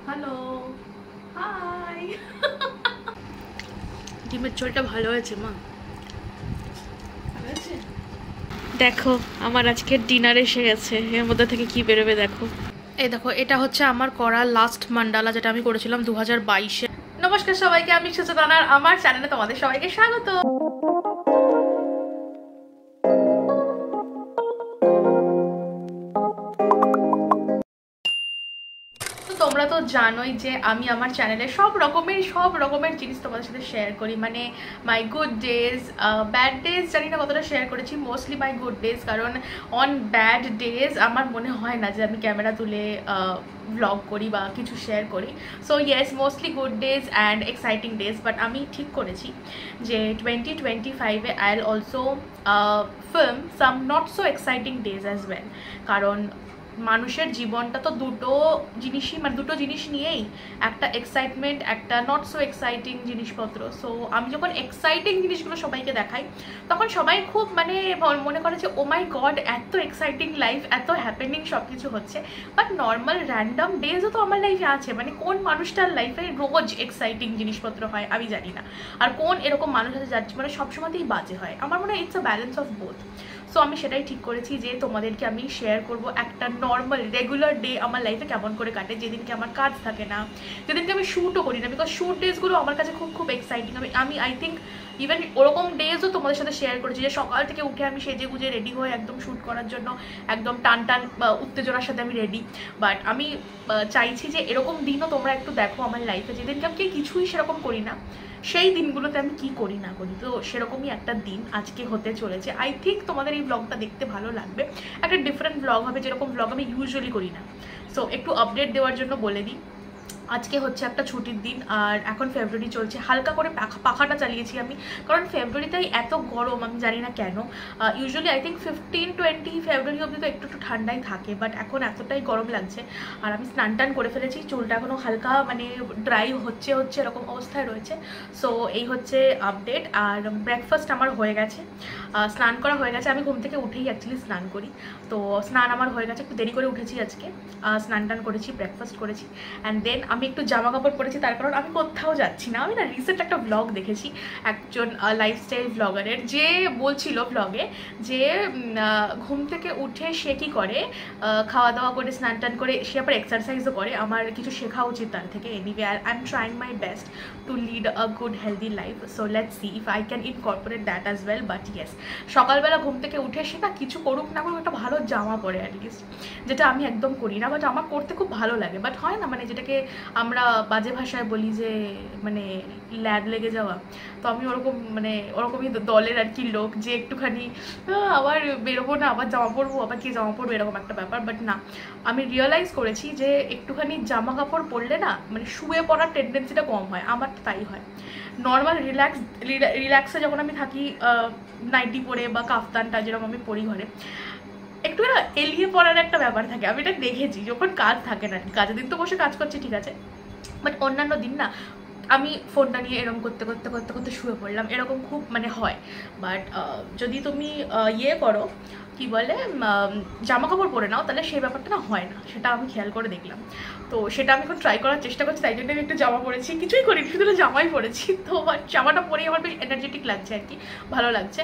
Hello, high. ডিমের ঝোলটা ভালো হয়েছে মা, দেখো আমার আজকের ডিনার এসে গেছে। এর মধ্যে থেকে কি বেরোবে দেখো। এই দেখো, এটা হচ্ছে আমার করা লাস্ট মান্ডালা, যেটা আমি করেছিলাম 2022-এ। নমস্কার সবাইকে, আমি সুচেতনার আমার চ্যানেলে তোমাদের সবাইকে স্বাগত। তোমরা তো জানোই যে আমি আমার চ্যানেলে সব রকমের জিনিস তোমাদের সাথে শেয়ার করি, মানে মাই গুড ডেজ, ব্যাড ডেজ জানি না কতটা শেয়ার করেছি, মোস্টলি মাই গুড ডেজ, কারণ অন ব্যাড ডেজ আমার মনে হয় না যে আমি ক্যামেরা তুলে ব্লগ করি বা কিছু শেয়ার করি। So yes, mostly good days and exciting days, but আমি ঠিক করেছি যে 2025-এ I will also film some not so exciting days as well, কারণ মানুষের জীবনটা তো দুটো জিনিস নিয়েই, একটা এক্সাইটমেন্ট, একটা নট সো এক্সাইটিং জিনিসপত্র। সো আমি যখন এক্সাইটিং জিনিসগুলো সবাইকে দেখাই তখন সবাই খুব মনে করে যে ও মাই গড, এত এক্সাইটিং লাইফ, এত হ্যাপেনিং সব কিছু হচ্ছে। বাট নর্মাল র্যান্ডম ডেজও তো আমার লাইফে আছে, মানে কোন মানুষটার লাইফে রোজ এক্সাইটিং জিনিসপত্র হয় আমি জানি না, আর কোন এরকম মানুষ আছে যাচ্ছে মানে সবসময়তেই বাজে হয়। আমার মনে হয় it's a balance of both. So আমি সেটাই ঠিক করেছি যে তোমাদেরকে আমি শেয়ার করব একটা নর্মাল রেগুলার ডে আমার লাইফে কেমন করে কাটে, যেদিনকে আমার কাজ থাকে না, যেদিনকে আমি শ্যুটও করি না, বিকজ শ্যুট ডেজগুলো আমার কাছে খুব এক্সাইটিং। আমি আই থিঙ্ক ইভেন ওরকম ডেজও তোমাদের সাথে শেয়ার করেছি যে সকাল থেকে উঠে আমি সেজে গুজে রেডি হয়ে একদম শ্যুট করার জন্য একদম টান উত্তেজনার সাথে আমি রেডি। বাট আমি চাইছি যে এরকম দিনও তোমরা একটু দেখো আমার লাইফে, যেদিনকে আমি কিছুই সেরকম করি না, সেই দিনগুলোতে আমি কি করি না করি। তো সেরকমই একটা দিন আজকে হতে চলেছে। আই থিঙ্ক তোমাদের এই ব্লগটা দেখতে ভালো লাগবে, একটা ডিফারেন্ট ব্লগ হবে, যেরকম ব্লগ আমি ইউজুয়ালি করি না। সো একটু আপডেট দেওয়ার জন্য বলে দিই, আজকে হচ্ছে একটা ছুটির দিন, আর এখন ফেব্রুয়ারি চলছে, হালকা করে পাখাটা চালিয়েছি আমি, কারণ ফেব্রুয়ারিতেই এত গরম, আমি জানি না কেন। ইউজুয়ালি আই থিঙ্ক 15-20 ফেব্রুয়ারি অবধি তো একটু ঠান্ডাই থাকে, বাট এখন এতটাই গরম লাগছে। আর আমি স্নান টান করে ফেলেছি, চুলটা এখনও হালকা ড্রাই হচ্ছে এরকম অবস্থায় রয়েছে। সো এই হচ্ছে আপডেট। আর ব্রেকফাস্ট আমার হয়ে গেছে, স্নান করা হয়ে গেছে। আমি ঘুম থেকে উঠেই অ্যাকচুয়ালি স্নান করি, তো স্নান আমার হয়ে গেছে, একটু দেরি করে উঠেছি আজকে। স্নান টান করেছি, ব্রেকফাস্ট করেছি, অ্যান্ড দেন আমি একটু জামা কাপড় পরেছি, তার কারণ আমি কোথাও যাচ্ছি না। আমি না রিসেন্ট একটা ব্লগ দেখেছি একজন লাইফস্টাইল ব্লগারের, যে বলছিল ব্লগে যে ঘুম থেকে উঠে সে কী করে, খাওয়া দাওয়া করে স্নান টান করে সে আবার এক্সারসাইজও করে। আমার কিছু শেখা উচিত তার থেকে। Anyway I am trying my best to lead a good healthy life, so let's see if I can incorporate that as well. But yes, সকালবেলা ঘুম থেকে উঠে সে না কিছু করুক না করুক একটা ভালো জামা পরে অ্যাটলিস্ট, যেটা আমি একদম করি না, বাট আমার করতে খুব ভালো লাগে। বাট হয় না, মানে যেটাকে আমরা বাজে ভাষায় বলি যে মানে ল্যাড লেগে যাওয়া, তো আমি ওরকমই দলের আর কি লোক, যে একটুখানি আবার বেরোবো না, আবার জামা পরবো, আবার কি জামা পরবো, এরকম একটা ব্যাপার। বাট না, আমি রিয়েলাইজ করেছি যে একটুখানি জামা কাপড় পরলে না মানে শুয়ে পড়ার টেন্ডেন্সিটা কম হয়, আমার তাই হয়। নর্মাল রিল্যাক্সে যখন আমি থাকি নাইটি পরে বা কাফতানটা যেরকম আমি পরি ঘরে, একটু না এলিয়ে পড়ার একটা ব্যাপার থাকে। আমি এটা দেখেছি যখন কাজ থাকে না, কাজের দিন তো বসে কাজ করছি ঠিক আছে, বাট অন্যান্য দিন না আমি ফোনটা নিয়ে এরকম করতে করতে করতে করতে শুয়ে পড়লাম, এরকম খুব হয়। বাট যদি তুমি ইয়ে করো, কি বলে, জামা কাপড় পরে নাও, তাহলে সেই ব্যাপারটা না হয় না, সেটা আমি খেয়াল করে দেখলাম। তো সেটা আমি এখন ট্রাই করার চেষ্টা করছি, তাই জন্য আমি একটু জামা পরেছি, কিছুই করিনি, শুধু জামাই পরেছি। তো জামাটা পরেই আমার বেশ এনার্জেটিক লাগছে আর কি, ভালো লাগছে।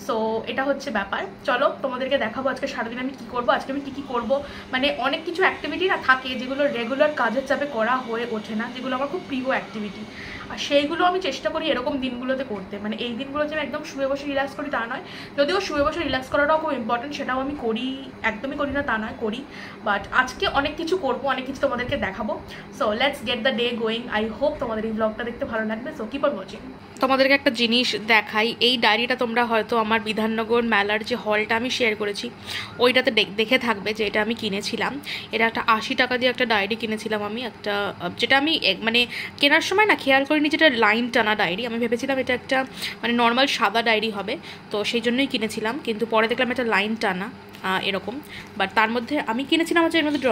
সো এটা হচ্ছে ব্যাপার। চলো তোমাদেরকে দেখাবো আজকে সারাদিন আমি কী করবো। আজকে আমি কী করবো, মানে অনেক কিছু অ্যাক্টিভিটি না থাকে যেগুলো রেগুলার কাজের চাপে করা হয়ে ওঠে না, যেগুলো আমার খুব প্রিয় অ্যাক্টিভিটি, আর সেইগুলো আমি চেষ্টা করি এরকম দিনগুলোতে করতে। মানে এই দিনগুলোতে আমি একদম শুয়ে বসে রিল্যাক্স করি তা নয়, যদিও শুয়ে বসে রিল্যাক্স করাটাও খুব ইম্পর্টেন্ট, সেটাও আমি করি, একদমই করি না তা নয়, করি। বাট আজকে অনেক কিছু করবো, অনেক কিছু তোমাদেরকে দেখাবো। So let's get the day going. I hope তোমাদের এই ব্লগটা দেখতে ভালো লাগবে। So keep on watching. তোমাদেরকে একটা জিনিস দেখাই, এই ডায়েরিটা তোমরা হয়তো আমার বিধাননগর মেলার যে হলটা আমি শেয়ার করেছি ওইটাতে দেখে থাকবে যে এটা আমি কিনেছিলাম। এটা একটা 80 টাকা দিয়ে একটা ডায়েরি কিনেছিলাম আমি, একটা যেটা আমি মানে কেনার সময় না খেয়াল করিনি যেটা লাইন টানা ডায়েরি, আমি ভেবেছিলাম এটা একটা মানে নর্মাল সাদা ডায়েরি হবে, তো সেই জন্যই কিনেছিলাম, কিন্তু পরে দেখলাম এটা লাইন টানা এরকম। বাট তার মধ্যে আমি কিনেছিলাম হচ্ছে এর মধ্যে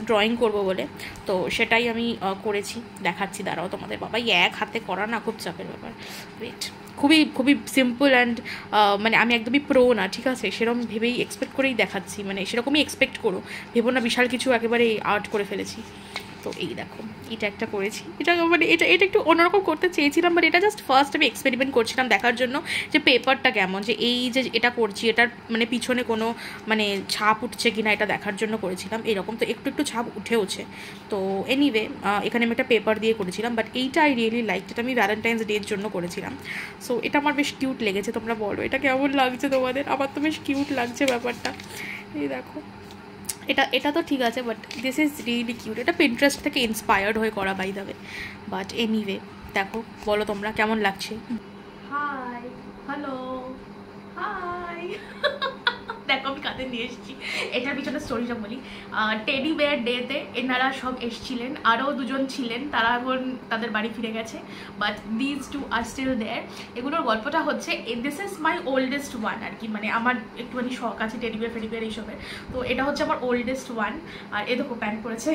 ড্রয়িং করবো বলে, তো সেটাই আমি করেছি, দেখাচ্ছি দাঁড়াও তোমাদের। বাবা এক হাতে করা না খুব চাপের ব্যাপার, ওয়েট। খুবই সিম্পল অ্যান্ড মানে আমি একদমই প্রো না, ঠিক আছে, সেরকম ভেবেই এক্সপেক্ট করেই দেখাচ্ছি, মানে সেরকমই এক্সপেক্ট করো, ভেবো না বিশাল কিছু একেবারে আর্ট করে ফেলেছি। তো এই দেখো এটা একটা করেছি, এটা মানে এটা একটু অন্যরকম করতে চেয়েছিলাম, বাট এটা জাস্ট ফার্স্ট আমি এক্সপেরিমেন্ট করছিলাম দেখার জন্য যে পেপারটা কেমন, যে এই যে এটা করছি এটার মানে পিছনে কোনো মানে ছাপ উঠছে কিনা এটা দেখার জন্য করেছিলাম। এরকম তো একটু একটু ছাপ উঠেওছে। তো এনিওয়ে এখানে আমি একটা পেপার দিয়ে করেছিলাম, বাট এইটা আই রিয়েলি লাইক, এটা আমি ভ্যালেন্টাইন্স ডের জন্য করেছিলাম। সো এটা আমার বেশ কিউট লেগেছে, তোমরা বলো এটা কেমন লাগছে তোমাদের? আমার তো বেশ কিউট লাগছে ব্যাপারটা। এই দেখো এটা তো ঠিক আছে, but this is really cute. এটা পিন্টারেস্ট থেকে ইন্সপায়ার্ড হয়ে করা by the way, but anyway দেখো বলো তোমরা কেমন লাগছে। Hi, hello, hi. দেখো আমি কাঁধে নিয়ে এসেছি। এটার পিছনে স্টোরিটা বলি। টেডি বেয়ার ডেতে এনারা সব এসছিলেন, আরও দুজন ছিলেন, তারা এখন তাদের বাড়ি ফিরে গেছে, but these two are still there. এগুলোর গল্পটা হচ্ছে this is my oldest one আর কি, মানে আমার একটুখানি শখ আছে টেডি বেয়ার ফেডি বেয়ার এইসবের, তো এটা হচ্ছে আমার ওল্ডেস্ট ওয়ান। আর এ দেখো প্যান্ট পরেছে।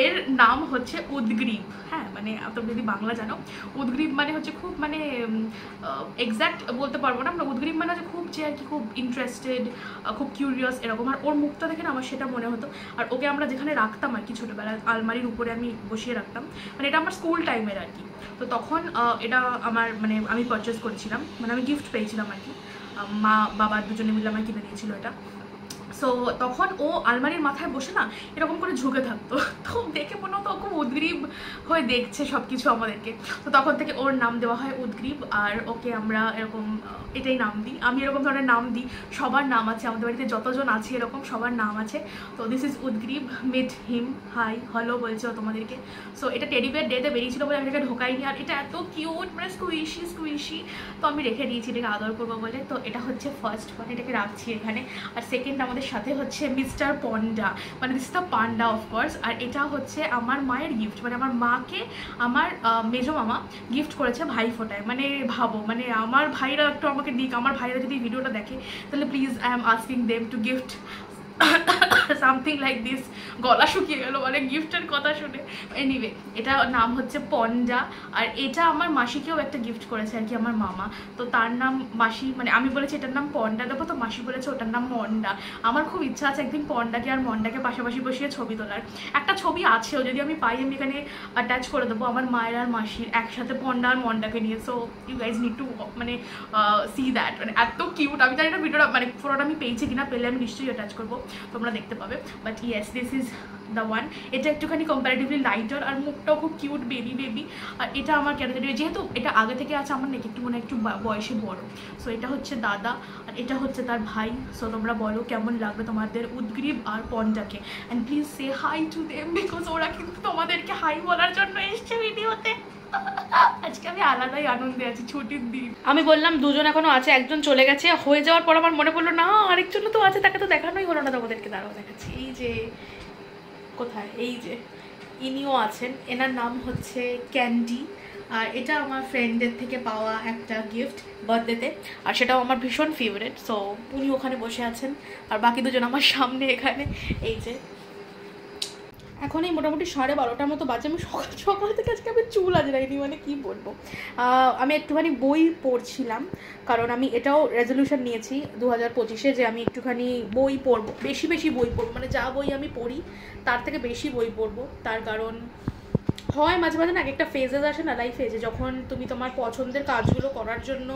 এর নাম হচ্ছে উদ্গ্রীব। হ্যাঁ মানে তোমরা যদি বাংলা জানো, উদ্গ্রীব মানে হচ্ছে খুব মানে এক্স্যাক্ট বলতে পারবো না, মানে উদ্গ্রীব মানে হচ্ছে খুব যে আর কি খুব ইন্টারেস্টেড, খুব কিউরিয়াস এরকম। আর ওর মুখটা দেখে না আমার সেটা মনে হতো। আর ওকে আমরা যেখানে রাখতাম আর কি ছোটোবেলায় আলমারির উপরে আমি বসিয়ে রাখতাম, মানে এটা আমার স্কুল টাইমের আর কি। তো তখন এটা আমার মানে আমি পারচেস করেছিলাম, মানে আমি গিফট পেয়েছিলাম আর কি, মা বাবা দুজনে মিলে আমায় কিনে দিয়েছিল এটা। সো তখন ও আলমারির মাথায় বসে না এরকম করে ঝুঁকে থাকতো, তো দেখে মনে হতো খুব উদ্গ্রীব হয়ে দেখছে সব কিছু আমাদেরকে। তো তখন থেকে ওর নাম দেওয়া হয় উদ্গ্রীব, আর ওকে আমরা এরকম এটাই নাম দিই। আমি এরকম ধরনের নাম দিই, সবার নাম আছে আমাদের বাড়িতে, যতজন আছে এরকম সবার নাম আছে। তো this is Udgrib, meet him, hi hello বলছে তোমাদেরকে। সো এটা টেডি বেয়ার ডেতে বেরিয়েছিল বলে আমি এটাকে ঢোকাইনি, আর এটা এত কিউট মানে স্কুইশি, তো আমি রেখে দিয়েছি এটাকে আদর করবো বলে। তো এটা হচ্ছে ফার্স্ট ওয়ান, এটাকে রাখছি এখানে। আর সেকেন্ড আমাদের সাথে হচ্ছে মিস্টার পন্ডা, মানে দিস দ্য পান্ডা অফকোর্স। আর এটা হচ্ছে আমার মায়ের গিফট, মানে আমার মাকে আমার মেজো মামা গিফট করেছে ভাই ফোটায়। মানে ভাবো, মানে আমার ভাইরা একটু আমাকে দিক, আমার ভাইরা যদি ভিডিওটা দেখে তাহলে please I am asking them to gift something like this. গলা শুকিয়ে গেল মানে গিফটের কথা শুনে। এনিওয়ে এটা নাম হচ্ছে পন্ডা। আর এটা আমার মাসিকেও একটা গিফট করেছে আর কি আমার মামা, তো তার নাম মাসি, মানে আমি বলেছি এটার নাম পন্ডা দেবো, তো মাসি বলেছে ওটার নাম মন্ডা। আমার খুব ইচ্ছা আছে একদিন পন্ডাকে আর মন্ডাকে পাশাপাশি বসিয়ে ছবি তোলার। একটা ছবি আছেও, যদি আমি পাই আমি এখানে অ্যাটাচ করে দেবো আমার মায়ের আর মাসির একসাথে পন্ডা আর মন্ডাকে নিয়ে। So you guys need to মানে সি দ্যাট, মানে এত কিউট। আমি জানি না ভিডিওটা মানে পুরোটা আমি পেয়েছি কিনা, পেলে আমি নিশ্চয়ই অ্যাটাচ করবো, তোমরা দেখতে পাবে। But yes this is the one. এটা একটুখানি কম্পারেটিভলি লাইটার, আর মুখটাও খুব কিউট বেবি। আর এটা আমার ক্যাটাগরি, যেহেতু এটা আগে থেকে আছে আমার নাকি একটু মনে একটু বয়সে বড়। সো এটা হচ্ছে দাদা, আর এটা হচ্ছে তার ভাই। সো তোমরা বলো কেমন লাগবে তোমাদের উদ্গ্রীব আর পন্ডাকে, and please say hi to them, because ওরা কিন্তু তোমাদেরকে হাই বলার জন্য এসছে ভিডিওতে। আজকে আমি আলাদাই আনন্দে আছি, ছুটির দিন। আমি বললাম দুজন এখনো আছে, একজন চলে গেছে, হয়ে যাওয়ার পর আমার মনে পড়লো না আরেকজন তো আছে, তাকে তো দেখানোই হলো না তোমাদেরকে। দাঁড়াও দেখাচ্ছি, এই যে কোথায়, এই যে ইনিও আছেন, এনার নাম হচ্ছে ক্যান্ডি। আর এটা আমার ফ্রেন্ডের থেকে পাওয়া একটা গিফট বার্থডেতে, আর সেটাও আমার ভীষণ ফেভারিট। সো উনি ওখানে বসে আছেন, আর বাকি দুজন আমার সামনে এখানে। এই যে এখন এই মোটামুটি 12:30টার মতো বাজে, আমি সকাল থেকে আজকে আমি চুল আজরাইনি, মানে কি বলবো। আমি একটুখানি বই পড়ছিলাম, কারণ আমি এটাও রেজলিউশন নিয়েছি 2025-এ যে আমি একটুখানি বই পড়বো, বেশি বই পড়বো, মানে যা বই আমি পড়ি তার থেকে বেশি বই পড়বো। তার কারণ হয় মাঝে মাঝে না একটা ফেজেস আসে না লাইফে, যে যখন তুমি তোমার পছন্দের কাজগুলো করার জন্য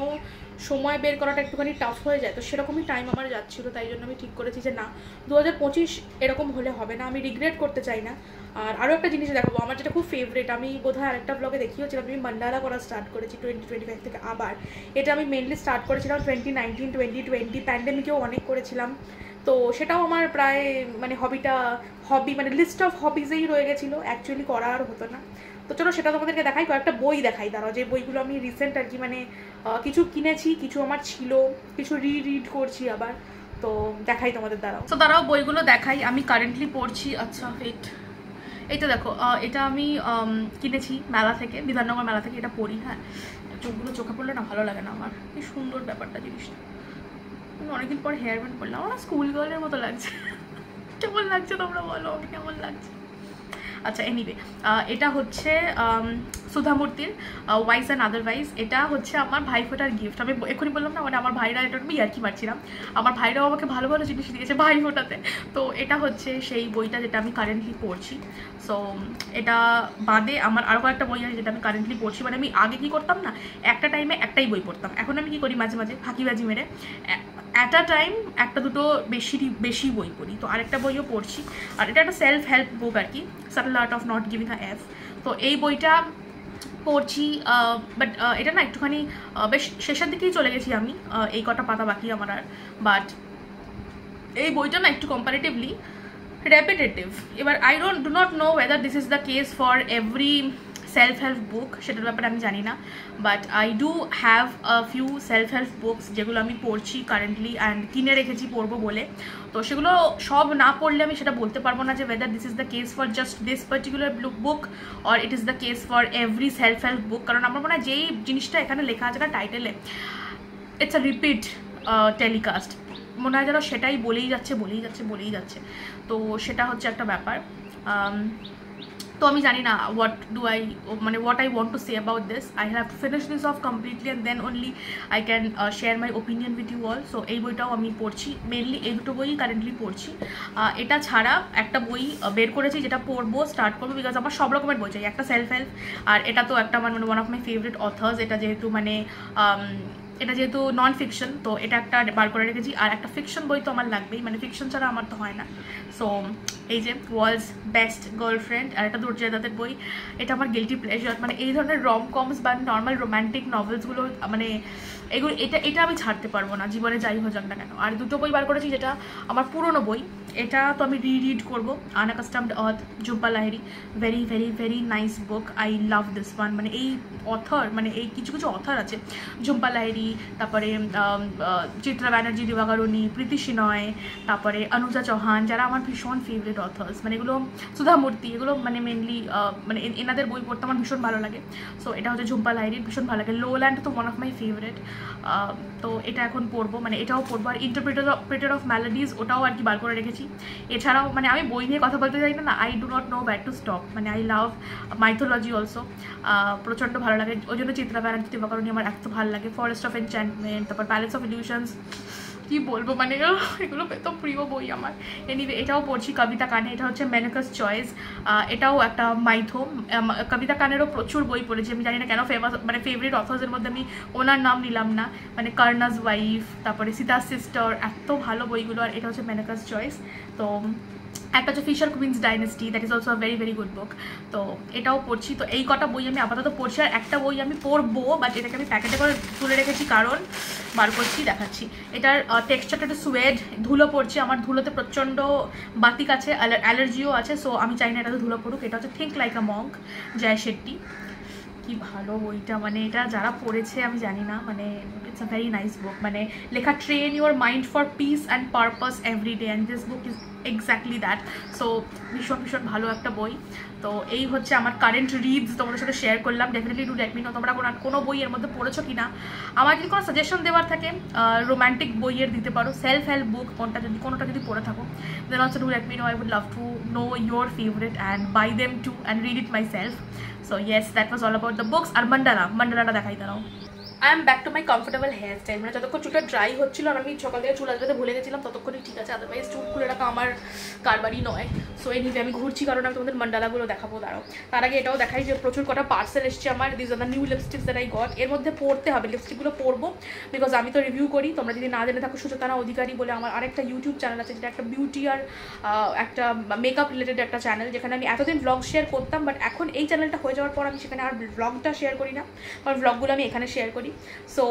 সময় বের করাটা একটুখানি টাফ হয়ে যায়। তো সেরকমই টাইম আমার যাচ্ছিলো, তাই জন্য আমি ঠিক করেছি যে না 2025 এরকম হলে হবে না, আমি রিগ্রেট করতে চাই না। আর আরও একটা জিনিস দেখাবো আমার যেটা খুব ফেভারিট, আমি বোধহয় আরেকটা ব্লগে দেখিয়েছিলাম, আমি মান্ডালা করা স্টার্ট করেছি 2025 থেকে। আবার এটা আমি মেনলি স্টার্ট করেছিলাম 2019 2020 প্যান্ডেমিকেও অনেক করেছিলাম। তো সেটাও আমার প্রায় মানে হবি মানে লিস্ট অফ হবিজেই রয়ে গেছিলো, অ্যাকচুয়ালি করা আর হতো না। তো চলো সেটা তোমাদেরকে দেখাই, কয়েকটা বই দেখাই দাঁড়াও, যে বইগুলো আমি রিসেন্ট আর কি মানে কিছু কিনেছি, কিছু আমার ছিল, কিছু রিড করছি আবার। তো দেখাই তোমাদের, দাঁড়াও। তো দাঁড়াও বইগুলো দেখাই, আমি কারেন্টলি পড়ছি। আচ্ছা এইটা দেখো, এটা আমি কিনেছি মেলা থেকে, বিধাননগর মেলা থেকে। এটা পড়ি, হ্যাঁ চোখগুলো চোখে পড়লে না ভালো লাগে না আমার, কি সুন্দর ব্যাপারটা জিনিসটা। অনেকদিন পর হেয়ার ব্যান্ড করলাম, আমার স্কুল গার্লের মতো লাগছে। কেমন লাগছে তোমরা বলো, আমি কেমন লাগছে? আচ্ছা এনিওয়ে, এটা হচ্ছে সুধামূর্তির ওয়াইজ অ্যান্ড আদারওয়াইজ। এটা হচ্ছে আমার ভাইফোঁটার গিফট। আমি এখনই বললাম না, মানে আমার ভাইরা এটা আমি ইয়ার্কি মারছিলাম, আমার ভাইরাও আমাকে ভালো ভালো জিনিস দিয়েছে ভাইফোঁটাতে। তো এটা হচ্ছে সেই বইটা যেটা আমি কারেন্টলি পড়ছি। সো এটা বাদে আমার আরও কয়েকটা বই আছে যেটা আমি কারেন্টলি পড়ছি। মানে আমি আগে কী করতাম না, একটা টাইমে একটাই বই পড়তাম। এখন আমি কী করি, মাঝে মাঝে ফাঁকিবাজি মেরে অ্যাট আ টাইম একটা দুটো বেশি বই পড়ি। তো আরেকটা বইও পড়ছি, আর এটা একটা সেলফ হেল্প বুক আর কি, subtle art of not giving a F. তো এই বইটা পড়ছি, বাট এটা না একটুখানি বেশ শেষের দিকেই চলে গেছি আমি, এই কটা পাতা বাকি আমার আর। বাট এই বইটা না একটু কম্পারেটিভলি repetitive. এবার I do not know whether this is the case for every self-help book, সেটার ব্যাপারে আমি জানি না, but I do have a few self-help books যেগুলো আমি পড়ছি কারেন্টলি অ্যান্ড কিনে রেখেছি পড়বো বলে। তো সেগুলো সব না পড়লে আমি সেটা বলতে পারবো না যে whether this is the case for just this particular book or it is the case for every self-help book, কারণ আমার মনে হয় যেই জিনিসটা এখানে লেখা আছে না টাইটেলে, ইটস আ রিপিট টেলিকাস্ট, মনে হয় যেন সেটাই বলেই যাচ্ছে। তো সেটা হচ্ছে একটা ব্যাপার। তো আমি জানি না what I want to say about this. I have to finish this off completely and then only I can share my opinion with you all. So এই বইটাও আমি পড়ছি, মেনলি এই দুটো বই কারেন্টলি পড়ছি। এটা ছাড়া একটা বই বের করেছি যেটা পড়বো, স্টার্ট করবো, বিকজ আমার সব রকমের বই চাই। একটা সেলফ হেল্প, আর এটা তো একটা আমার মানে one of my favourite authors. এটা যেহেতু নন ফিকশন, তো এটা একটা বার করে রেখেছি। আর একটা ফিকশন বই তো আমার লাগবেই, মানে ফিকশন ছাড়া আমার তো হয় না। সো এই যে ওয়ার্ল্ডস বেস্ট গার্লফ্রেন্ড, আর একটা দুর্জয় দত্তের বই। এটা আমার গিল্টি প্লেজার, মানে এই ধরনের রম-কমস বা নর্মাল রোম্যান্টিক নভেলসগুলো মানে এটা আমি ছাড়তে পারবো না জীবনে, যাই হোক না কেন। আর দুটো বই বার করেছি যেটা আমার পুরনো বই, এটা তো আমি রিড করবো। Unaccustomed earth, Jhumpa Lahiri, very very very nice book, I love this one. মানে এই অথর, মানে এই কিছু অথর আছে, ঝুম্পা লাহিড়ী, তারপরে চিত্রা ব্যানার্জি, দিবাকরণী, প্রীতি সিনয়, তারপরে অনুজা চৌহান, যারা আমার ভীষণ ফেভারিট অথার্স। মানে এগুলো সুধামূর্তি, এগুলো মানে মেনলি মানে এনাদের বই পড়তে আমার ভীষণ ভালো লাগে। সো এটা হচ্ছে ঝুম্পা লাহিড়ীর, ভীষণ ভালো লাগে। লোল্যান্ড তো ওয়ান অফ মাই ফেভারিট। তো এটা এখন পড়বো, মানে এটাও পড়বো। আর ইন্টারপ্রেটার অফ মেলোডিজ, ওটাও আর কি বার করে রেখেছি। এছাড়াও মানে আমি বই নিয়ে কথা বলতে চাই না, I do not know wire to stop. মানে আই লাভ মাইথোলজি অলসো, প্রচণ্ড ভালো লাগে। ওই জন্য চিত্রা ব্যানার্জি, দিবাকরণী আমার এত ভালো লাগে। ফরেস্ট অফ এনচ্যান্টমেন্ট, তারপর প্যালেস অফ ইলিউশনস, কি বলবো, মানে এগুলো তো প্রিয় বই আমার। এনিওয়ে এটাও পড়ছি। কবিতা কানে, এটা হচ্ছে মেনকাস চয়েস, এটাও একটা মাইথো। কবিতা কানেরও প্রচুর বই পড়েছি, আমি জানি না কেন ফেমাস, মানে ফেভারিট অথর্সের মধ্যে আমি ওনার নাম নিলাম না। মানে কর্নাস ওয়াইফ, তারপরে সীতা সিস্টার, এত ভালো বইগুলো। আর এটা হচ্ছে মেনকাস চয়েস। তো একটা হচ্ছে Fisher Queen's Dynasty, that is also a very very good book. তো এটাও পড়ছি। তো এই কটা বই আমি আপাতত পড়ছি, আর একটা বই আমি পড়বো, বাট এটাকে আমি প্যাকেটে করে তুলে রেখেছি, কারণ বার করছি, দেখাচ্ছি। এটার টেক্সচারটা একটু সুয়েড, ধুলো পড়ছে, আমার ধুলোতে প্রচণ্ড বাতিক আছে, অ্যালার্জিও আছে। সো আমি চাই না এটাতে ধুলো পড়ুক। এটা হচ্ছে থিঙ্ক লাইক আ মঙ্ক, জয় শেট্টি। কি ভালো বইটা, মানে এটা যারা পড়েছে আমি জানি না, মানে ইটস আ ভেরি নাইস বুক। মানে লেখা, train your mind for piece and purpose every day, and this book is exactly that. So ভীষণ ভালো একটা বই। তো এই হচ্ছে আমার কারেন্ট রিডস, তোমাদের সাথে শেয়ার করলাম। Definitely do let me no তোমরা কোনো বই এর মধ্যে পড়েছো কি না। আমার যদি কোনো সাজেশন দেওয়ার থাকে, রোম্যান্টিক বইয়ের দিতে পারো, সেলফ হেল্প বুক কোনোটা যদি পড়ে থাকো, then also do let me know. I would love to know your favourite and buy them too and read it myself. So yes, that was all about the books. আর mandala দেখাই দাঁড়াও। I am back to my comfortable hairstyle. মানে যতক্ষণ চুলটা dry হচ্ছিল আর আমি সকাল থেকে চুল আসতে ভুলে গেছিলাম, ততক্ষণই ঠিক আছে। আদারওয়াইজ চুল খুলে রাখা আমার কারবারই নয়। সো এই নিয়ে আমি ঘুরছি, কারণ আমি তোমাদের মান্ডালাগুলো দেখাবো। দাঁড়াও, তার আগে এটাও দেখাই যে প্রচুর কটা পার্সেল এসছে আমার। This are the new lipsticks that I got. এর মধ্যে পড়তে হবে, লিপস্টিকগুলো পরবো, বিকজ আমি তো রিভিউ করি। তোমরা যদি না জেনে থাকো, সুচেতনা অধিকারী বলে আমার আরেকটা ইউটিউব চ্যানেল আছে, যেটা একটা বিউটি আর একটা মেকআপ রিলেটেড একটা চ্যানেল, যেখানে আমি এতদিন ব্লগ শেয়ার করতাম। বাট এখন এই চ্যানেলটা হয়ে যাওয়ার পর আমি সেখানে আর ব্লগটা শেয়ার করি না, কারণ ব্লগগুলো আমি এখানে শেয়ার করি। সো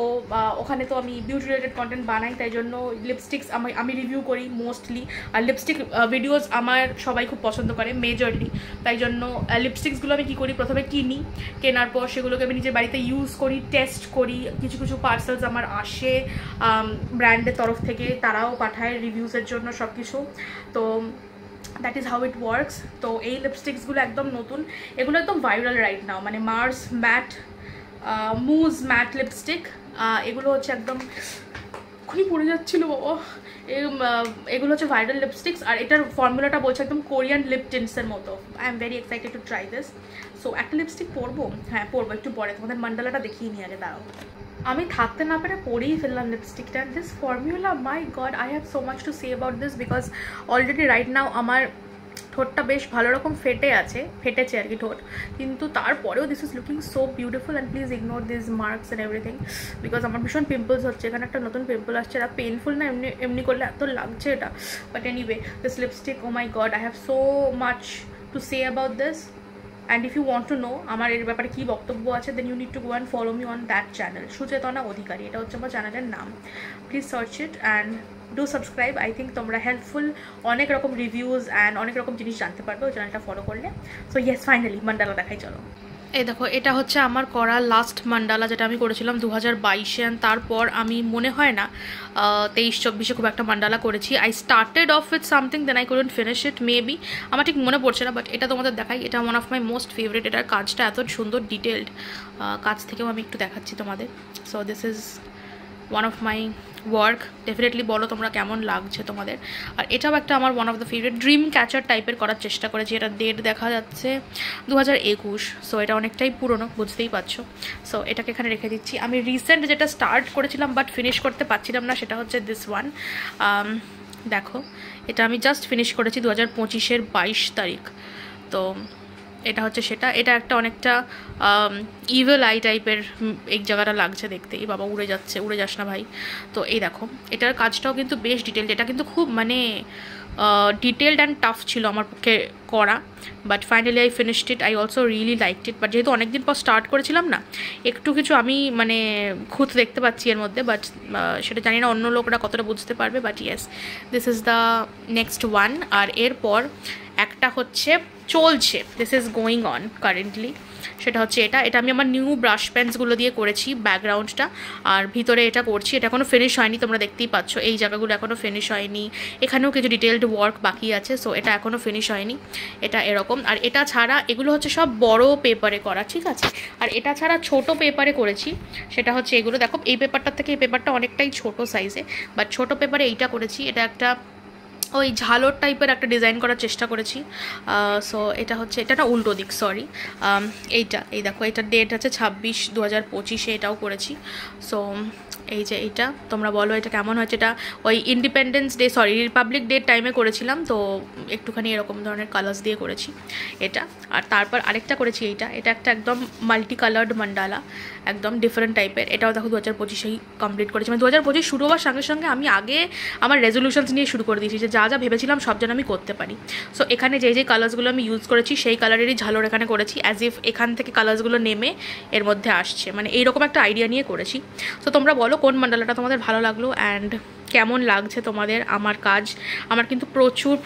ওখানে তো আমি বিউটি রিলেটেড কন্টেন্ট বানাই, তাই জন্য লিপস্টিক্স আমি রিভিউ করি মোস্টলি। আর লিপস্টিক ভিডিওস আমার সবাই খুব পছন্দ করে মেজরলি, তাই জন্য লিপস্টিক্সগুলো আমি কী করি, প্রথমে কিনি, কেনার পর সেগুলোকে আমি নিজের বাড়িতে ইউজ করি, টেস্ট করি। কিছু পার্সেলস আমার আসে ব্র্যান্ডের তরফ থেকে, তারাও পাঠায় রিভিউসের জন্য সব কিছু। তো that is how it works. তো এই লিপস্টিক্সগুলো একদম নতুন, এগুলো একদম ভাইরাল রাইট নাও। মানে মার্স ম্যাট মুজ ম্যাট লিপস্টিক, এগুলো হচ্ছে একদম এক্ষুনি পড়ে যাচ্ছিলো বাবা। এগুলো হচ্ছে ভাইরাল লিপস্টিক্স, আর এটার ফর্মুলাটা বলছে একদম কোরিয়ান লিপ টিন্টসের মতো। I am very excited to try this. So একটা লিপস্টিক পরবো, হ্যাঁ পরবো একটু পরে, তোমাদের মান্ডালাটা দেখিয়ে নিয়ে আগে, দাঁড়াও। আমি থাকতে না পেরে পরেই ফেললাম লিপস্টিকটা। This formula, my god, I have so much to say about this, because already right now আমার ঠোঁটটা বেশ ভালো রকম ফেটেছে আর কি ঠোঁট, কিন্তু তারপরেও this is looking so beautiful. And please ignore this marks and everything, because আমার ভীষণ পিম্পলস হচ্ছে, এখানে একটা নতুন পিম্পল আসছে, এটা পেনফুল না, এমনি করলে এত লাগছে এটা। But anyway, this lipstick, oh my god, I have so much to say about this. And if you want to know আমার এর ব্যাপারে কী বক্তব্য আছে, then you need to go and follow me on that channel, Suchetana Adhikari, এটা হচ্ছে আমার চ্যানেলের নাম। Please search it and do subscribe. I think তোমরা হেল্পফুল অনেক রকম রিভিউজ অ্যান্ড অনেক রকম জিনিস জানতে পারবে ওই চ্যানেলটা ফলো করলে। সো ইয়েস, ফাইনালি মান্ডালা দেখাই চলো। এই দেখো, এটা হচ্ছে আমার করা লাস্ট মান্ডালা, যেটা আমি করেছিলাম 2022-এ। অ্যান্ড তারপর আমি মনে হয় না 23-24-এ খুব একটা মান্ডালা করেছি। I started off with something, then I couldn't finish it maybe, আমার ঠিক মনে পড়ছে না। বাট এটা তোমাদের দেখাই, এটা one of my most favourite. এটার কাজটা এত সুন্দর ডিটেলড, কাজ থেকেও আমি একটু দেখাচ্ছি তোমাদের। So this is one of my work. Definitely বলো তোমরা কেমন লাগছে তোমাদের। আর এটাও একটা আমার one of the favourite, dream catcher টাইপের করার চেষ্টা করেছি। এটা ডেট দেখা যাচ্ছে 2021, সো এটা অনেকটাই পুরনো, বুঝতেই পারছো। সো এটাকে এখানে রেখে দিচ্ছি। আমি রিসেন্ট যেটা স্টার্ট করেছিলাম বাট ফিনিশ করতে পারছিলাম না, সেটা হচ্ছে দিস ওয়ান। দেখো, এটা আমি জাস্ট ফিনিশ করেছি 2025-এর 22 তারিখ। তো এটা হচ্ছে সেটা, এটা একটা অনেকটা ইভিল আই টাইপের এক জায়গাটা লাগছে দেখতে। এই বাবা উড়ে যাচ্ছে, উড়ে যাস না ভাই। তো এই দেখো, এটার কাজটাও কিন্তু বেশ ডিটেলড, এটা কিন্তু খুব মানে ডিটেলড অ্যান্ড টাফ ছিল আমার পক্ষে করা, but finally I finished it. I also really liked it. But যেহেতু অনেকদিন পর স্টার্ট করেছিলাম না, একটু কিছু আমি মানে খুঁত দেখতে পাচ্ছি এর মধ্যে, বাট সেটা জানি না অন্য লোকরা কতটা বুঝতে পারবে। But yes, this is the next one. আর এরপর একটা হচ্ছে চলছে, this is going on currently, সেটা হচ্ছে এটা আমি আমার নিউ ব্রাশ পেন্সগুলো দিয়ে করেছি ব্যাকগ্রাউন্ডটা, আর ভিতরে এটা করছি। এটা এখনও ফিনিশ হয়নি, তোমরা দেখতেই পাচ্ছ এই জায়গাগুলো এখনও ফিনিশ হয়নি, এখানেও কিছু ডিটেলড ওয়ার্ক বাকি আছে। সো এটা এখনও ফিনিশ হয়নি, এটা এরকম। আর এটা ছাড়া এগুলো হচ্ছে সব বড় পেপারে করা, ঠিক আছে। আর এটা ছাড়া ছোট পেপারে করেছি, সেটা হচ্ছে এগুলো দেখো, এই পেপারটার থেকে এই পেপারটা অনেকটাই ছোট সাইজে, বাট ছোট পেপারে এইটা করেছি। এটা একটা ওই ঝালর টাইপের একটা ডিজাইন করার চেষ্টা করেছি। সো এটা হচ্ছে, এটা না উল্টো দিক, সরি, এই দেখো, এটা ডেট আছে 26/2025-এ, এটাও করেছি। সো এই যে এইটা, তোমরা বলো এটা কেমন হয়েছে। এটা ওই independence day, sorry Republic day টাইমে করেছিলাম, তো একটুখানি এরকম ধরনের কালার্স দিয়ে করেছি এটা। আর তারপর আরেকটা করেছি এটা একটা একদম মাল্টি কালার্ড মান্ডালা, একদম ডিফারেন্ট টাইপের। এটাও দেখো 2025-এই কমপ্লিট করেছি। মানে 2025 শুরু হওয়ার সঙ্গে সঙ্গে আমি আগে আমার রেজলিউশনস নিয়ে শুরু করে দিয়েছি, যে যা যা ভেবেছিলাম সব যেন আমি করতে পারি। সো এখানে যে কালার্সগুলো আমি ইউজ করেছি সেই কালারেরই ঝালর এখানে করেছি, অ্যাজ ইফ এখান থেকে কালার্সগুলো নেমে এর মধ্যে আসছে, মানে এইরকম একটা আইডিয়া নিয়ে করেছি। সো তোমরা বলো কোন মান্ডালাটা তোমাদের ভালো লাগলো অ্যান্ড কেমন লাগছে তোমাদের আমার কাজ। আমার কিন্তু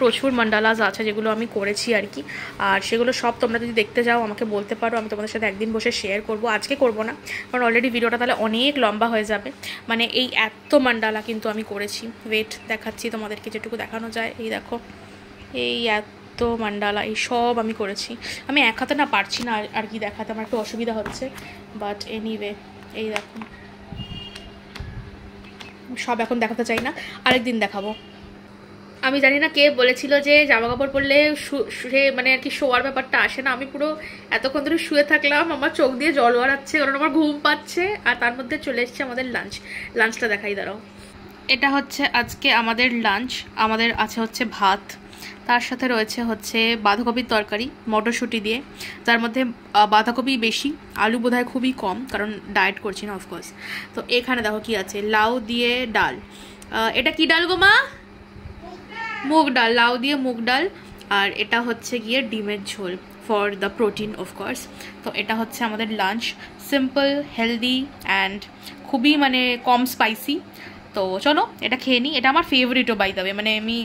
প্রচুর মান্ডালাস আছে যেগুলো আমি করেছি আর কি, আর সেগুলো সব তোমরা যদি দেখতে যাও আমাকে বলতে পারো, আমি তোমাদের সাথে একদিন বসে শেয়ার করব। আজকে করব না, কারণ অলরেডি ভিডিওটা তাহলে অনেক লম্বা হয়ে যাবে। মানে এই এত মান্ডালা কিন্তু আমি করেছি, ওয়েট দেখাচ্ছি তোমাদেরকে যেটুকু দেখানো যায়। এই দেখো, এই এত মান্ডালা, এই সব আমি করেছি। আমি এক হাতে না পারছি না আর কি দেখাতে, আমার একটু অসুবিধা হচ্ছে, বাট এনিওয়ে এই দেখো, সব এখন দেখাতে চাই না, আরেকদিন দেখাবো। আমি জানি না কে বলেছিল যে জামা কাপড় পরলে শুয়ে মানে আর কি শোয়ার ব্যাপারটা আসে না। আমি পুরো এতক্ষণ ধরে শুয়ে থাকলাম, আমার চোখ দিয়ে জল বাড়াচ্ছে কারণ আমার ঘুম পাচ্ছে, আর তার মধ্যে চলে এসছে আমাদের লাঞ্চটা দেখাই দাঁড়াও। এটা হচ্ছে আজকে আমাদের লাঞ্চ, আমাদের আছে হচ্ছে ভাত, তার সাথে রয়েছে হচ্ছে বাঁধাকপির তরকারি মটরশুঁটি দিয়ে, যার মধ্যে বাঁধাকপি বেশি, আলু বোধহয় খুবই কম, কারণ ডায়েট করছি না অফকোর্স। তো এখানে দেখো কি আছে, লাউ দিয়ে ডাল। এটা কি ডাল গো মা? মুগ ডাল, লাউ দিয়ে মুগ ডাল। আর এটা হচ্ছে গিয়ে ডিমের ঝোল ফর দ্য প্রোটিন অফকোর্স। তো এটা হচ্ছে আমাদের লাঞ্চ, সিম্পল, হেলদি অ্যান্ড খুবই মানে কম স্পাইসি। তো চলো এটা খেয়ে নিই। এটা আমার ফেভারিটও বাই দ্য ওয়ে, মানে আমি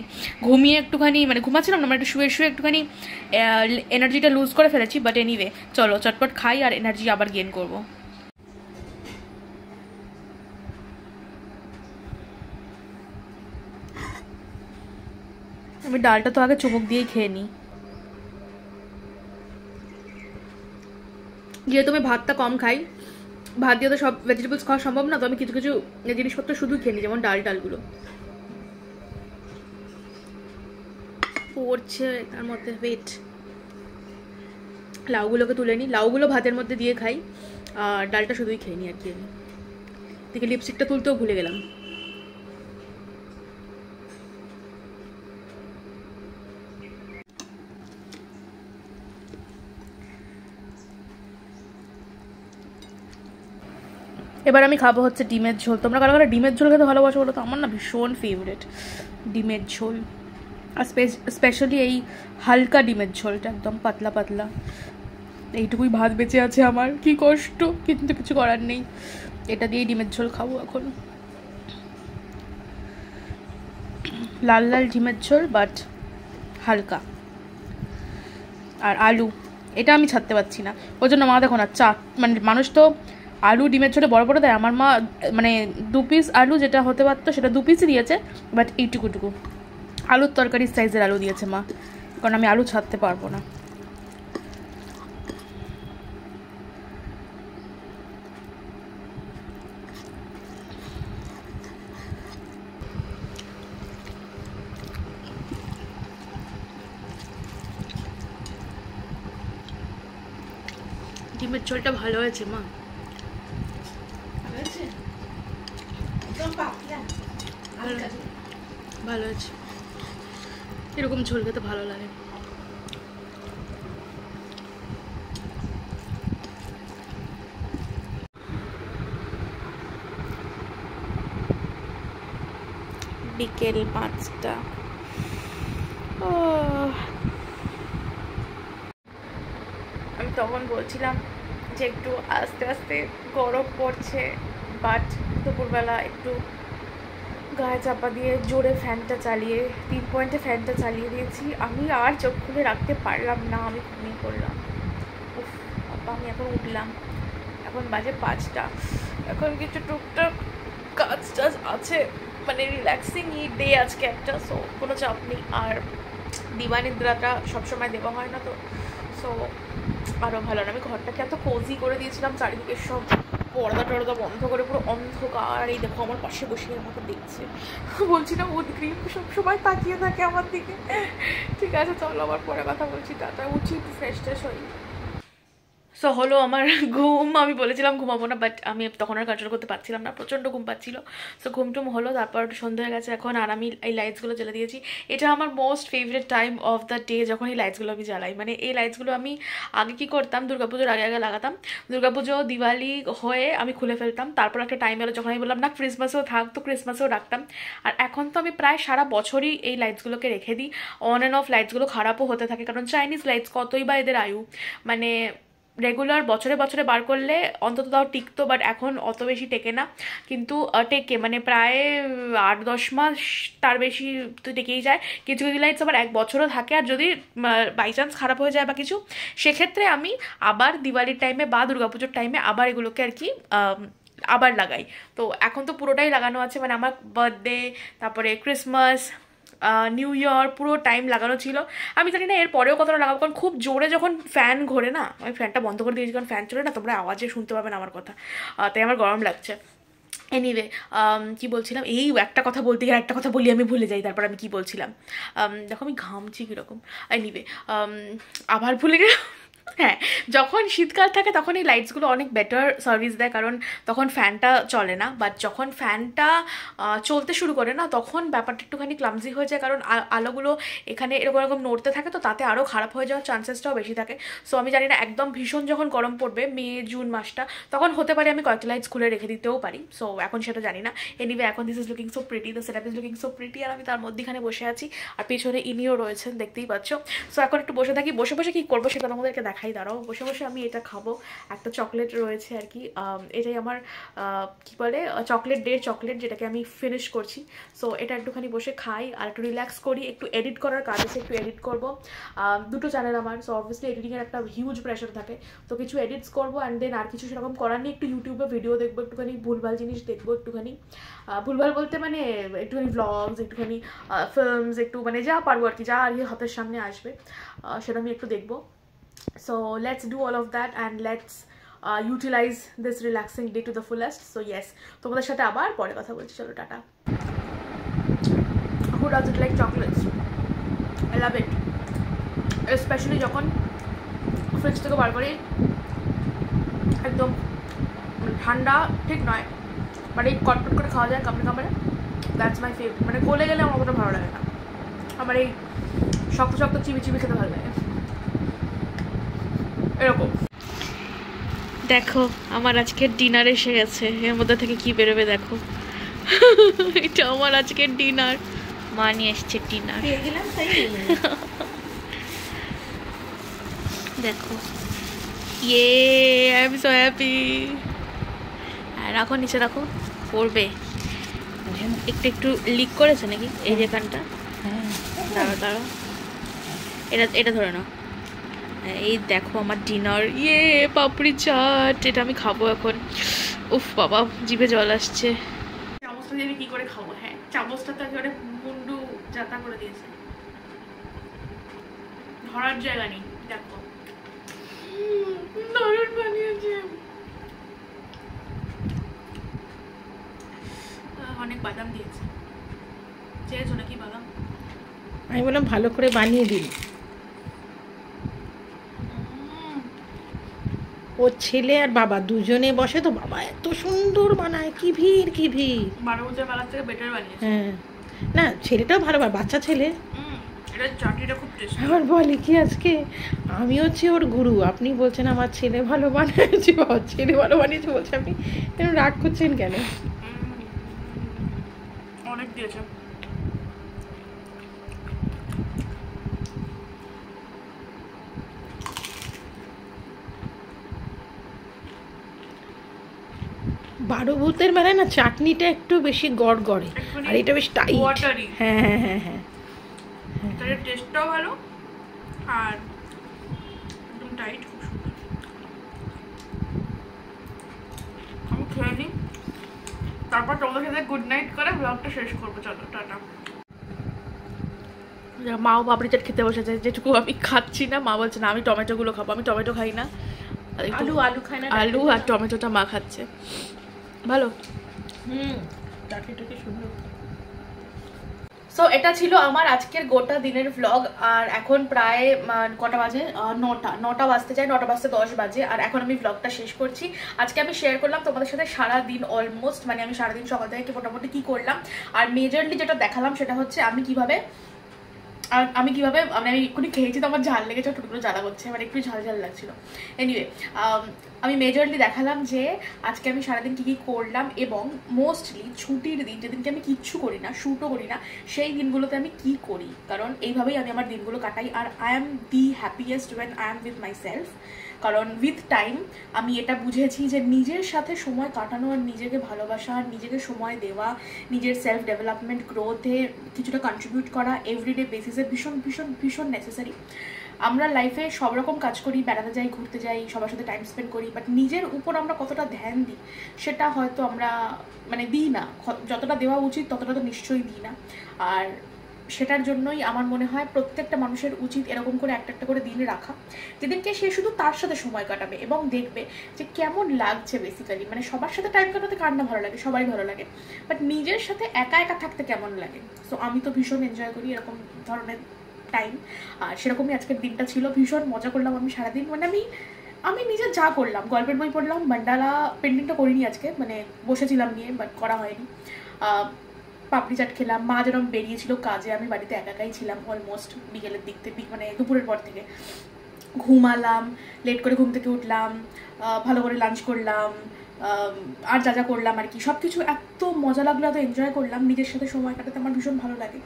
ঘুমিয়ে একটুখানি মানে ঘুমাচ্ছিলাম না, মানে একটু শুয়ে একটুখানি এনার্জিটা লুজ করে ফেলেছি, বাট এনিওয়ে চলো চটপট খাই আর এনার্জি আবার গেইন করবো। আমি ডালটা তো আগে চুমুক দিয়েই খেয়ে নিই, যেহেতু আমি ভাতটা কম খাই ভাত দিয়ে তো সব ভেজিটেবলস খাওয়া সম্ভব না, তো আমি কিছু কিছু জিনিসপত্র শুধু খেয়ে নিই, যেমন ডালগুলো পড়ছে তার মধ্যে। ওয়েট, লাউগুলোকে তুলে নিই, লাউগুলো ভাতের মধ্যে দিয়ে খাই, আর ডালটা শুধুই খেয়ে নিই আর কি। আমি থেকে লিপস্টিকটা তুলতেও ভুলে গেলাম। এবার আমি খাবো হচ্ছে ডিমের ঝোল। তোমরা কারো কারো ডিমের ঝোল খেতে ভালোবাসো বলো তো? আমার না ভীষণ ফেভারিট ডিমের ঝোল, আর স্পেশালি এই হালকা ডিমের ঝোলটা, একদম পাতলা পাতলা। এইটুকুই ভাত বেঁচে আছে আমার, কি কষ্ট, কিন্তু কিছু করার নেই, এটা দিয়েই ডিমের ঝোল খাবো এখন। লাল লাল ডিমের ঝোল বাট হালকা, আর আলু, এটা আমি ছাড়তে পারছি না। ওই জন্য মা দেখো না মানে মানুষ তো আলু ডিমের ঝোলে বড় বড় দেয়, আমার মা মানে 2 পিস আলু যেটা হতে পারতো সেটা 2 পিসই দিয়েছে, বাট এইটুকুটুকু আলুর তরকারির সাইজের আলু দিয়েছে মা, কারণ আমি আলু ছাড়তে পারবো না। ডিমের ঝোলটা ভালো হয়েছে মা, ভালো হয়েছে, এরকম ঝোল খেতে ভালো লাগে। বিকেল 5টা। আমি তখন বলছিলাম যে একটু আস্তে আস্তে গরম পড়ছে, বাট দুপুরবেলা একটু গায়ে চাপা দিয়ে জোরে ফ্যানটা চালিয়ে 3 পয়েন্টে ফ্যানটা চালিয়ে দিয়েছি। আমি আর চোখ খুলে রাখতে পারলাম না, আমি ঘুমিয়ে পড়লাম। উফ বাবা, আমি এখন উঠলাম, এখন বাজে 5টা। এখন কিছু টুকটাক কাজ টাজ আছে, মানে রিল্যাক্সিং ডে আজকে একটা, সো কোনো চাপ নেই। আর দিবানিদ্রাটা সবসময় দেওয়া হয় না, তো সো আরও ভালো না। আমি ঘরটাকে এত কোজি করে দিয়েছিলাম, চারিদিকে সব পর্দা টর্দা বন্ধ করে পুরো অন্ধকার। আর এই দেখো আমার পাশে বসে আমাকে দেখছে, বলছিলাম উদ্গ্রীব সবসময় তাকিয়ে থাকে আমার দিকে। ঠিক আছে চলো, আবার পরে কথা বলছি, টাটা, উঠি ফ্রেশ ট্রেশ হই। সো হলো আমার ঘুম, আমি বলেছিলাম ঘুমাবো না, বাট আমি তখন আর কন্ট্রোল করতে পারছিলাম না, প্রচণ্ড ঘুম পাচ্ছিল। সো ঘুমটুম হলো, তারপর সন্ধ্যা হয়ে গেছে এখন, আর আমি এই লাইটসগুলো জ্বালে দিয়েছি। এটা আমার most favourite time of the day, যখন এই লাইটসগুলো আমি জ্বালাই। মানে এই লাইটসগুলো আমি আগে কী করতাম, দুর্গাপুজোর আগে আগে লাগাতাম, দুর্গাপুজো দিওয়ালি হয়ে আমি খুলে ফেলতাম। তারপর একটা টাইম এলো যখন আমি বললাম না ক্রিসমাসেও থাক, তো ক্রিসমাসেও রাখতাম। আর এখন তো আমি প্রায় সারা বছরই এই লাইটসগুলোকে রেখে দিই। অন অ্যান্ড অফ লাইটসগুলো খারাপও হতে থাকে, কারণ চাইনিজ লাইটস কতই বা এদের আয়ু, মানে রেগুলার বছরে বছরে বার করলে অন্তত তাও টিকতো, বাট এখন অত বেশি টেকে না। কিন্তু টেকে, মানে প্রায় 8-10 মাস, তার বেশি তো টেকেই যায়। কিছু কিছু লাইটস আবার 1 বছরও থাকে, আর যদি বাই চান্স খারাপ হয়ে যায় বা কিছু, সেক্ষেত্রে আমি আবার দিওয়ালির টাইমে বা দুর্গাপুজোর টাইমে আবার এগুলোকে আর কি আবার লাগাই। তো এখন তো পুরোটাই লাগানো আছে, মানে আমার বার্থডে, তারপরে ক্রিসমাস, নিউ ইয়ার, পুরো টাইম লাগানো ছিল। আমি জানি না এর পরেও কতটা লাগাবো, কারণ খুব জোরে যখন ফ্যান ঘোরে না, আমি ফ্যানটা বন্ধ করে দিয়েছি কারণ ফ্যান চলে না, তোমরা আওয়াজে শুনতে পাবে না আমার কথা, তাই আমার গরম লাগছে। এনিওয়ে, কি বলছিলাম, এই একটা কথা বলতে গিয়ে একটা কথা বলি আমি ভুলে যাই, তারপর আমি কি বলছিলাম, দেখো আমি ঘামছি কীরকম। এনিওয়ে, আবার ভুলে গেলাম। হ্যাঁ, যখন শীতকাল থাকে তখন এই লাইটসগুলো অনেক বেটার সার্ভিস দেয়, কারণ তখন ফ্যানটা চলে না। বাট যখন ফ্যানটা চলতে শুরু করে না, তখন ব্যাপারটা একটুখানি ক্লামজি হয়ে যায়, কারণ আলোগুলো এখানে এরকম এরকম নড়তে থাকে, তো তাতে আরও খারাপ হয়ে যাওয়ার চান্সেসটাও বেশি থাকে। সো আমি জানি না, একদম ভীষণ যখন গরম পড়বে মে জুন মাসটা, তখন হতে পারে আমি কয়েকটা লাইটস খুলে রেখে দিতেও পারি। সো এখন সেটা জানি না। এনিওয়ে, এখন this is looking so pretty, the setup is looking so pretty, আর আমি তার মধ্যেখানে বসে আছি, আর পেছনে ইনিও রয়েছেন, দেখতেই পাচ্ছ। সো এখন একটু বসে থাকি, বসে বসে কী করবো সেটা তোমাদেরকে দেখাই, দাঁড়াও। বসে বসে আমি এটা খাবো, একটা চকলেট রয়েছে আর কি, এটাই আমার কি বলে চকলেট ডে চকলেট, যেটাকে আমি ফিনিশ করছি। সো এটা একটুখানি বসে খাই আর একটু রিল্যাক্স করি, একটু এডিট করার কাজ আছে, একটু এডিট করবো। 2টো চ্যানেল আমার, সো অবভিয়াসলি এডিটিংয়ের একটা হিউজ প্রেশার থাকে, তো কিছু এডিটস করবো, অ্যান্ড দেন আর কিছু সেরকম করার নেই, একটু ইউটিউবে ভিডিও দেখবো, একটুখানি ভুলভাল জিনিস দেখবো, একটুখানি ভুলভাল বলতে মানে একটুখানি ভ্লগস, একটুখানি ফিল্মস, একটু মানে যা পারবো আর কি, যা আর কি হাতের সামনে আসবে সেটা আমি একটু দেখবো। So let's do all of that, and let's utilize this relaxing day to the fullest. So yes, তোমাদের সাথে আবার পরে কথা বলছি, চলো tata. Who doesn't like chocolates? I love it, especially যখন ফ্রিজ থেকে বার করি একদম ঠান্ডা ঠিক নয়, মানে এই কটকট করে খাওয়া যায় কামড়ে কামড়ে, দ্যাটস মাই ফেভারিট। মানে গলে গেলে আমার অতটা ভালো লাগে না, আমার এই শক্ত শক্ত চিবি চিবি খেতে ভালো লাগে এরকম। দেখো আমার আজকের ডিনার এসে গেছে, এর মধ্যে থেকে কি বেরোবে দেখো। এটা আমার আজকের ডিনার, মা নিয়ে এসছে ডিনার। দেখো, ইয়ে আই এম সো হ্যাপি। রাখো নিচে রাখো, পড়বে। একটু একটু লিক করেছে নাকি এই যেখানটা? দাঁড়াও দাঁড়াও, এটা ধরে নাও। এই দেখো আমার ডিনার, ইয়ে পাপড়ি চাট, এটা আমি খাবো এখন। উফ বাবা, জিভে জল আসছে। চামচটা দিয়ে আমি কি করে খাবো? হ্যাঁ, চামচটা তো একেবারে মুন্ডু যাতা করে দিয়েছে, ধরার জায়গা নেই। দেখো দারুণ বানিয়েছে, অনেক বাদাম দিয়েছে। চেয়েছো নাকি বাদাম? আমি বললাম ভালো করে বানিয়ে দিন। ওর ছেলে আর বাবা দুজনে বসে তো, বাবা এত সুন্দর বানায়, কি ভিড় কি ভিড়। 12 বছর বেলার থেকে বেটার বানিয়েছে। হ্যাঁ, না ছেলেটাও ভালো, বাচ্চা ছেলে। এটা চাটনিটা খুব টেস্টি। আমার বলে কি আজকে আমি হচ্ছে ওর গুরু, আপনি বলছেন আমার ছেলে ভালো বানিয়েছে, ওর ছেলে ভালো বানিয়েছে বলছে, আপনি কেন রাগ করছেন কেন? অনেক দিয়েছে। বারো ভূতের বেলায় না চাটনিটা একটু বেশি গড়গড়ে, আর এটা বেশ টাইট। ওয়াটারি। হ্যাঁ হ্যাঁ হ্যাঁ হ্যাঁ, এটার টেস্টটাও ভালো আর একদম টাইট, খুব সুন্দর। আমি খেয়ে নিই, তারপর তোমাদের সাথে গুড নাইট করে ব্লগটা শেষ করবো। চলো টাটা। মাও পাপড়ি চাট খেতে বসেছে, যেটুকু আমি খাচ্ছি না, মা বলছে না আমি টমেটোগুলো খাবো, আমি টমেটো খাই না। আলু খাই না, আলু আর টমেটোটা মা খাচ্ছে। ভালো। চাটনিটাকে সুন্দর। সো এটা ছিল আমার আজকের গোটা দিনের ভ্লগ। আর এখন প্রায় কটা বাজে? 9টা বাজতে যায়, 9টা বাজতে 10 বাজে। আর এখন আমি ভ্লগটা শেষ করছি। আজকে আমি শেয়ার করলাম তোমাদের সাথে সারাদিন অলমোস্ট, মানে আমি সারাদিন সকাল থেকে মোটামুটি কি করলাম। আর মেজরলি যেটা দেখালাম সেটা হচ্ছে আমি কিভাবে আমি এক্ষুনি খেয়েছি তো আমার ঝাল লেগেছে, টুকরো জ্বালা করছে, মানে একটু ঝাল ঝাল লাগছিল। এনিওয়ে, আমি মেজরলি দেখালাম যে আজকে আমি সারাদিন কী কী করলাম, এবং মোস্টলি ছুটির দিন যেদিনকে আমি কিচ্ছু করি না, শ্যুটও করি না, সেই দিনগুলোতে আমি কি করি, কারণ এইভাবেই আমি আমার দিনগুলো কাটাই। আর I am the happiest when I am with myself, কারণ উইথ টাইম আমি এটা বুঝেছি যে নিজের সাথে সময় কাটানো আর নিজেকে ভালোবাসা আর নিজেকে সময় দেওয়া, নিজের সেলফ ডেভেলপমেন্ট গ্রোথে কিছুটা কন্ট্রিবিউট করা এভরিডে বেসিসে ভীষণ ভীষণ ভীষণ নেসেসারি। আমরা লাইফে সব রকম কাজ করি, বেড়াতে যাই, ঘুরতে যাই, সবার সাথে টাইম স্পেন্ড করি, বাট নিজের উপর আমরা কতটা ধ্যান দিই সেটা হয়তো আমরা মানে দিই না, যতটা দেওয়া উচিত ততটা তো নিশ্চয়ই দিই না। আর সেটার জন্যই আমার মনে হয় প্রত্যেকটা মানুষের উচিত এরকম করে একটা একটা করে দিন রাখা, যেদিনকে সে শুধু তার সাথে সময় কাটাবে এবং দেখবে যে কেমন লাগছে। বেসিক্যালি মানে সবার সাথে টাইম কাটাতে কার না ভালো লাগে, সবাই ভালো লাগে, বাট নিজের সাথে একা একা থাকতে কেমন লাগে। সো আমি তো ভীষণ এনজয় করি এরকম ধরনের টাইম, আর সেরকমই আজকের দিনটা ছিল। ভীষণ মজা করলাম আমি সারাদিন, মানে আমি নিজে যা করলাম, গল্পের বই পড়লাম, মান্ডালা পেন্টিংটা করিনি আজকে, মানে বসেছিলাম নিয়ে বাট করা হয়নি। পাপড়ি চাট খেলাম, মা যেরকম বেরিয়েছিল কাজে, আমি বাড়িতে একা একাই ছিলাম অলমোস্ট বিকেলের দিক থেকে, মানে দুপুরের পর থেকে। ঘুমালাম, লেট করে ঘুম থেকে উঠলাম, ভালো করে লাঞ্চ করলাম, আর যা যা করলাম আর কি, সব কিছু এত মজা লাগলো, এত এনজয় করলাম। নিজের সাথে সময় কাটাতে আমার ভীষণ ভালো লাগে।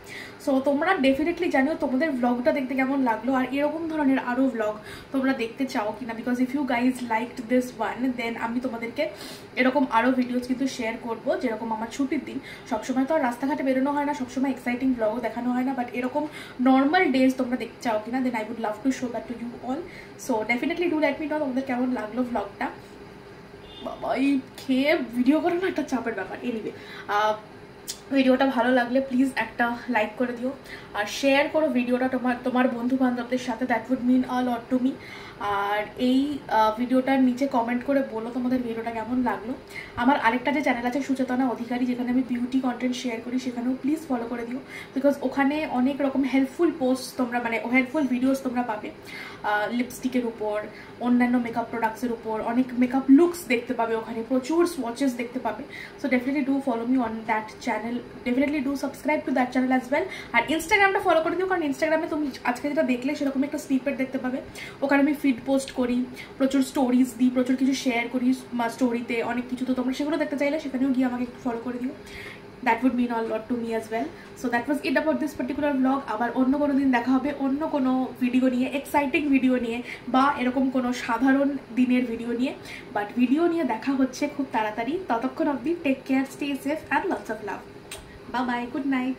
সো তোমরা ডেফিনেটলি জানিও তোমাদের ভ্লগটা দেখতে কেমন লাগলো, আর এরকম ধরনের আরও ভ্লগ তোমরা দেখতে চাও কিনা, because if you guys liked this one then আমি তোমাদেরকে এরকম আরও ভিডিওস কিন্তু শেয়ার করবো। যেরকম আমার ছুটির দিন, সবসময় তো আর রাস্তাঘাটে বেরোনো হয় না, সবসময় এক্সাইটিং ভ্লগও দেখানো হয় না, বাট এরকম নর্মাল ডেজ তোমরা দেখতে চাও কিনা, then I would love to show that to you all. So definitely do let me know তোমাদের কেমন লাগলো ভ্লগটা। বাবা এই খেয়ে ভিডিও করানো একটা চাপের ব্যাপার। এনিওয়ে, ভিডিওটা ভালো লাগলে প্লিজ একটা লাইক করে দিও আর শেয়ার করো ভিডিওটা তোমার বন্ধু বান্ধবদের সাথে, that would mean a lot to me. আর এই ভিডিওটার নিচে কমেন্ট করে বলো তোমাদের ভিডিওটা কেমন লাগলো। আমার আরেকটা যে চ্যানেল আছে সুচেতনা অধিকারী, যেখানে আমি বিউটি কন্টেন্ট শেয়ার করি, সেখানেও প্লিজ ফলো করে দিও, বিকজ ওখানে অনেক রকম হেল্পফুল পোস্ট তোমরা মানে হেল্পফুল ভিডিওস তোমরা পাবে, লিপস্টিকের উপর, অন্যান্য মেকআপ প্রোডাক্টসের উপর, অনেক মেকআপ লুকস দেখতে পাবে ওখানে, প্রচুর সোয়াচেস দেখতে পাবে। So definitely do follow me on that channel, definitely do subscribe to that channel as well. আর ইনস্টাগ্রামটা ফলো করে দিও, কারণ ইনস্টাগ্রামে তুমি আজকে যেটা দেখলে সেরকম একটা স্নিপেট দেখতে পাবে। ওখানে আমি ফিড পোস্ট করি, প্রচুর স্টোরিজ দিই, প্রচুর কিছু শেয়ার করি স্টোরিতে, অনেক কিছু। তো তোমরা সেগুলো দেখতে চাইলে সেখানেও গিয়ে আমাকে একটু ফলো করে দিও, that would mean a lot to me as well. So that was it about this particular vlog. আবার অন্য কোনো দিন দেখা হবে অন্য কোনো ভিডিও নিয়ে, এক্সাইটিং ভিডিও নিয়ে, বা এরকম কোনো সাধারণ দিনের ভিডিও নিয়ে, বাট ভিডিও নিয়ে দেখা হচ্ছে খুব তাড়াতাড়ি। ততক্ষণ অবধি take care, stay safe and lots of love. Bye bye, good night.